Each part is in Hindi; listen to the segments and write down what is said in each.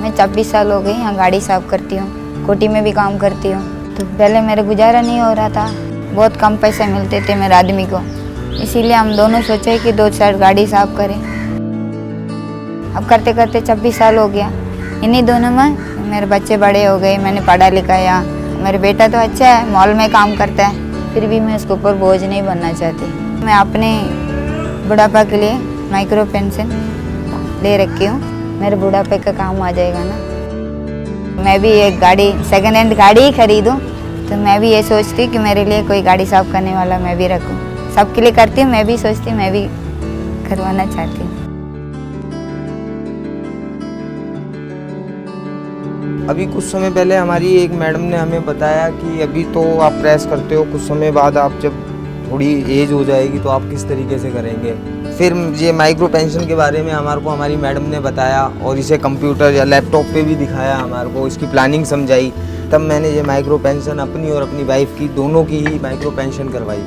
मैं 26 साल हो गई यहाँ गाड़ी साफ करती हूँ, कोटी में भी काम करती हूँ। तो पहले मेरा गुजारा नहीं हो रहा था, बहुत कम पैसे मिलते थे मेरे आदमी को, इसीलिए हम दोनों सोचे कि 2 साइड गाड़ी साफ करें। अब करते करते 26 साल हो गया। इन्हीं दोनों में मेरे बच्चे बड़े हो गए, मैंने पढ़ा लिखाया। मेरा बेटा तो अच्छा है, मॉल में काम करता है, फिर भी मैं उसके ऊपर बोझ नहीं बनना चाहती। मैं अपने बुढ़ापा के लिए माइक्रो पेंशन ले रखी हूँ, मेरे बुढ़ापे का काम आ जाएगा ना। मैं भी एक गाड़ी सेकंड हैंड गाड़ी ही खरीदूँ, तो मैं भी ये सोचती कि मेरे लिए कोई गाड़ी साफ करने वाला मैं भी रखूँ। सबके लिए करती हूँ, मैं भी सोचती हूँ मैं भी करवाना चाहती हूँ। अभी कुछ समय पहले हमारी एक मैडम ने हमें बताया कि अभी तो आप प्रेस करते हो, कुछ समय बाद आप जब थोड़ी एज हो जाएगी तो आप किस तरीके से करेंगे। फिर ये माइक्रो पेंशन के बारे में हमारी मैडम ने बताया और इसे कंप्यूटर या लैपटॉप पे भी दिखाया, हमारे को इसकी प्लानिंग समझाई। तब मैंने ये माइक्रो पेंशन अपनी और अपनी वाइफ की दोनों की ही माइक्रो पेंशन करवाई।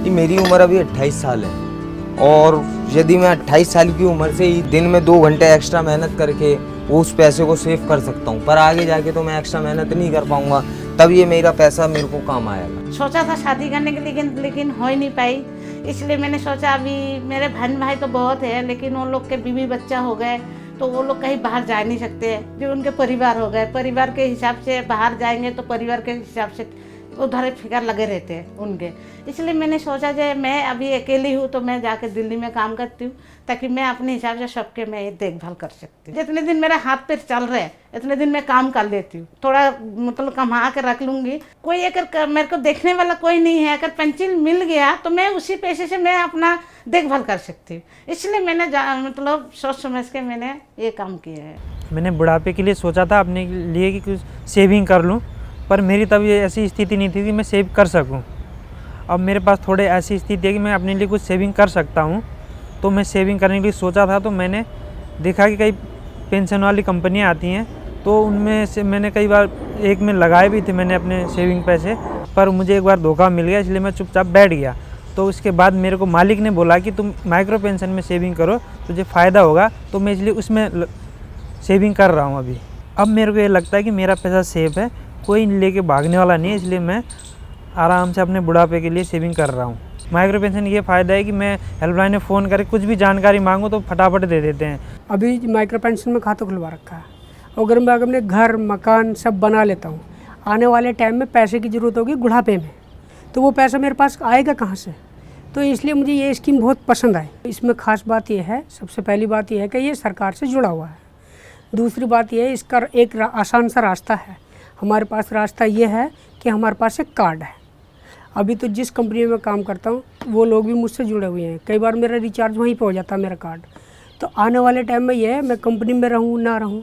कि मेरी उम्र अभी 28 साल है और यदि मैं 28 साल की उम्र से ही दिन में 2 घंटे एक्स्ट्रा मेहनत करके वो उस पैसे को सेव कर सकता हूँ, पर आगे जाके तो मैं एक्स्ट्रा मेहनत नहीं कर पाऊंगा, तब ये मेरा पैसा मेरे को काम आएगा। सोचा था शादी करने के लेकिन हो ही नहीं पाई, इसलिए मैंने सोचा अभी मेरे बहन भाई तो बहुत है, लेकिन वो लोग के बीवी बच्चा हो गए तो वो लोग कहीं बाहर जा नहीं सकते। जो उनके परिवार हो गए, परिवार के हिसाब से बाहर जाएंगे तो परिवार के हिसाब से उधर फिकर लगे रहते हैं उनके। इसलिए मैंने सोचा जो मैं अभी अकेली हूँ तो मैं जाके दिल्ली में काम करती हूँ, ताकि मैं अपने हिसाब से सबके मैं देखभाल कर सकती हूँ। जितने दिन मेरा हाथ पैर चल रहे हैं इतने दिन मैं काम कर लेती हूँ, थोड़ा मतलब कमा के रख लूँगी। कोई अगर मेरे को देखने वाला कोई नहीं है, अगर पेंशन मिल गया तो मैं उसी पैसे से मैं अपना देखभाल कर सकती हूँ। इसलिए मैंने मतलब सोच समझ के मैंने ये काम किया है। मैंने बुढ़ापे के लिए सोचा था अपने लिए कि कुछ सेविंग कर लूँ, पर मेरी तब ये ऐसी स्थिति नहीं थी कि मैं सेव कर सकूं। अब मेरे पास थोड़े ऐसी स्थिति है कि मैं अपने लिए कुछ सेविंग कर सकता हूं, तो मैं सेविंग करने के लिए सोचा था। तो मैंने देखा कि कई पेंशन वाली कंपनियां आती हैं, तो उनमें से मैंने कई बार एक में लगाए भी थे मैंने अपने सेविंग पैसे, पर मुझे एक बार धोखा मिल गया, इसलिए मैं चुपचाप बैठ गया। तो उसके बाद मेरे को मालिक ने बोला कि तुम माइक्रो पेंशन में सेविंग करो, तुझे फ़ायदा होगा, तो मैं इसलिए उसमें सेविंग कर रहा हूँ अभी। अब मेरे को ये लगता है कि मेरा पैसा सेफ है, कोई लेके भागने वाला नहीं है, इसलिए मैं आराम से अपने बुढ़ापे के लिए सेविंग कर रहा हूँ। माइक्रो पेंशन ये फ़ायदा है कि मैं हेल्पलाइन में फ़ोन करके कुछ भी जानकारी मांगूँ तो फटाफट दे देते हैं। अभी माइक्रो पेंशन में खाता खुलवा रखा है, अगर मैं अपने घर मकान सब बना लेता हूँ, आने वाले टाइम में पैसे की ज़रूरत होगी बुढ़ापे में, तो वो पैसा मेरे पास आएगा कहाँ से। तो इसलिए मुझे ये स्कीम बहुत पसंद आई। इसमें ख़ास बात यह है, सबसे पहली बात यह है कि ये सरकार से जुड़ा हुआ है। दूसरी बात यह है, इसका एक आसान सा रास्ता है। हमारे पास रास्ता ये है कि हमारे पास एक कार्ड है। अभी तो जिस कंपनी में काम करता हूँ वो लोग भी मुझसे जुड़े हुए हैं, कई बार मेरा रिचार्ज वहीं पे हो जाता है मेरा कार्ड। तो आने वाले टाइम में ये है, मैं कंपनी में रहूँ ना रहूँ,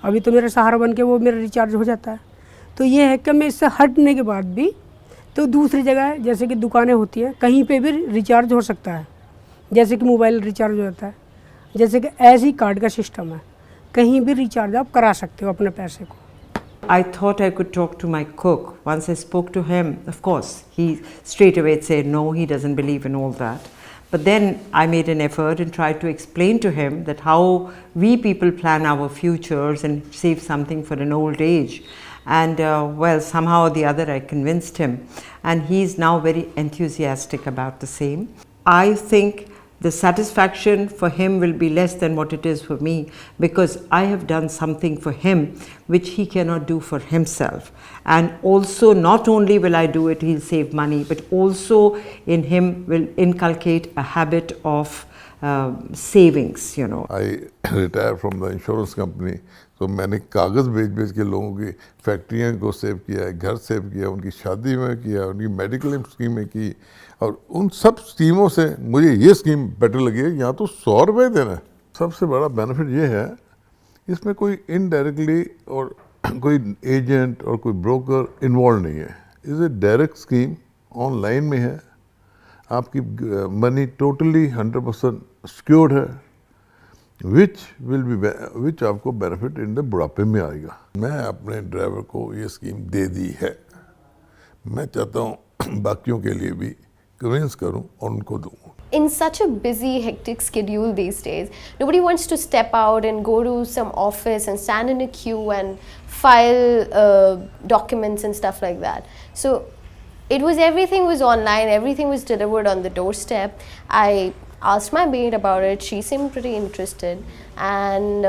अभी तो मेरा सहारा बन के वो मेरा रिचार्ज हो जाता है। तो ये है कि मैं इससे हटने के बाद भी तो दूसरी जगह जैसे कि दुकानें होती हैं, कहीं पे भी रिचार्ज हो सकता है, जैसे कि मोबाइल रिचार्ज हो जाता है, जैसे कि ऐसे ही कार्ड का सिस्टम है, कहीं भी रिचार्ज आप करा सकते हो अपने पैसे को। I thought I could talk to my cook. Once I spoke to him, of course, he straight away said no, he doesn't believe in all that. But then I made an effort and tried to explain to him that how we people plan our futures and save something for an old age. And well, somehow or the other I convinced him, and he's now very enthusiastic about the same. I think the satisfaction for him will be less than what it is for me, because I have done something for him which he cannot do for himself. And also, not only will I do it, he'll save money, but also in him will inculcate a habit of savings, you know. I retired from the insurance company, तो मैंने कागज़ बेच के लोगों की फैक्ट्रियाँ को सेव किया है, घर सेव किया, उनकी शादी में किया, उनकी मेडिकल स्कीमें की, और उन सब स्कीमों से मुझे ये स्कीम बेटर लगी है। यहाँ तो 100 रुपये देना है। सबसे बड़ा बेनिफिट ये है, इसमें कोई इनडायरेक्टली और कोई एजेंट और कोई ब्रोकर इन्वॉल्व नहीं है। इसे डायरेक्ट स्कीम ऑनलाइन में है, आपकी मनी टोटली 100% सिक्योर्ड है, विच आपको बेनिफिट इन द बुढ़ापे में आएगा। मैं अपने ड्राइवर को ये स्कीम दे दी है, मैं चाहता हूँ बाकियों के लिए भी कन्विंस करूं और उनको दूं. In such a busy, hectic schedule these days, nobody wants to step out and go to some office and stand in a queue and file documents and stuff like that. So everything was online, everything was delivered on the doorstep. I asked my maid about it. She seemed pretty interested, and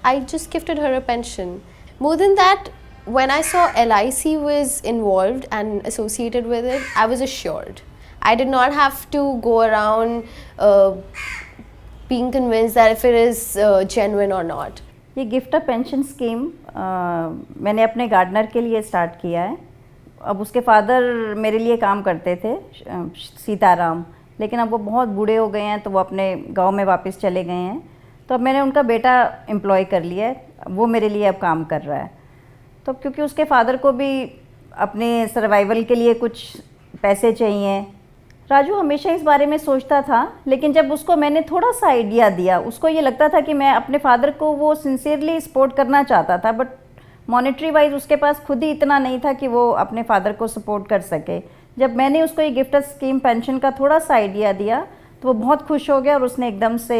I just gifted her a pension. More than that, when I saw LIC was involved and associated with it, I was assured. I did not have to go around being convinced that if it is genuine or not. ये गिफ्ट पेंशन स्कीम मैंने अपने गार्डनर के लिए स्टार्ट किया है. अब उसके फादर मेरे लिए काम करते थे, सीताराम, लेकिन अब वो बहुत बूढ़े हो गए हैं तो वो अपने गांव में वापस चले गए हैं. तो अब मैंने उनका बेटा एम्प्लॉय कर लिया है, वो मेरे लिए अब काम कर रहा है. तो क्योंकि उसके फादर को भी अपने सर्वाइवल के लिए कुछ पैसे चाहिए. राजू हमेशा इस बारे में सोचता था, लेकिन जब उसको मैंने थोड़ा सा आइडिया दिया, उसको ये लगता था कि मैं अपने फादर को वो सिंसियरली सपोर्ट करना चाहता था, बट मॉनेटरी वाइज उसके पास खुद ही इतना नहीं था कि वो अपने फादर को सपोर्ट कर सके. जब मैंने उसको ये गिफ्ट स्कीम पेंशन का थोड़ा सा आइडिया दिया तो वो बहुत खुश हो गया और उसने एकदम से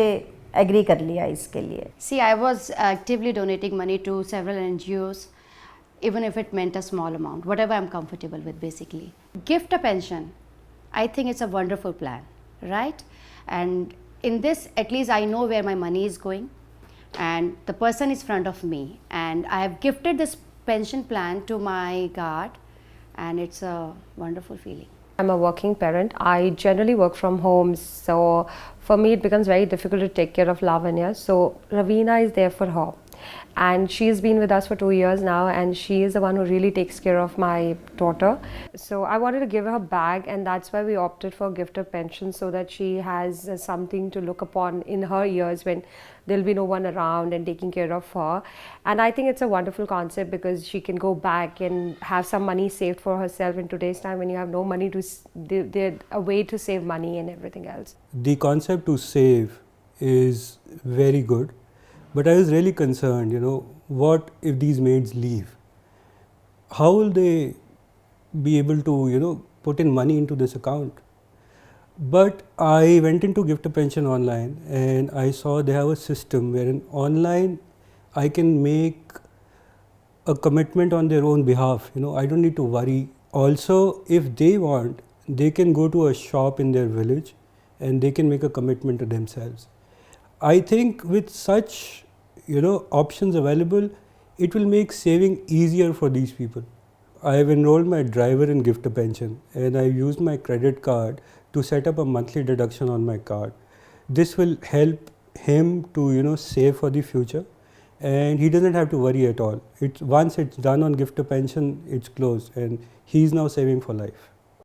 एग्री कर लिया इसके लिए. See, I was actively donating money to several NGOs, even if it meant a small amount, whatever I'm comfortable with basically. Gift a pension, I think it's a wonderful plan, right? And in this, at least I know where my money is going and the person is in front of me, and I have gifted this pension plan to my guard, and it's a wonderful feeling. I'm a working parent. I generally work from home, so for me it becomes very difficult to take care of Lavanya. So Ravina is there for her, and she's been with us for 2 years now, and she is the one who really takes care of my daughter. So I wanted to give her a bag, and that's why we opted for gift of pension, so that she has something to look upon in her years when there'll be no one around and taking care of her. And I think it's a wonderful concept because she can go back and have some money saved for herself in today's time when you have no money to, there's a way to save money and everything else. The concept to save is very good, but I was really concerned, what if these maids leave? How will they be able to, put in money into this account? But I went into Gift a Pension online and I saw they have a system wherein online I can make a commitment on their own behalf. I don't need to worry. Also, if they want, they can go to a shop in their village and they can make a commitment to themselves. I think with such options available, it will make saving easier for these people. I have enrolled my driver in Gift a Pension and I used my credit card to set up a monthly deduction on my card. This will help him to save for the future, and he doesn't have to worry at all. Once it's done on Gift a Pension, it's closed and he's now saving for life.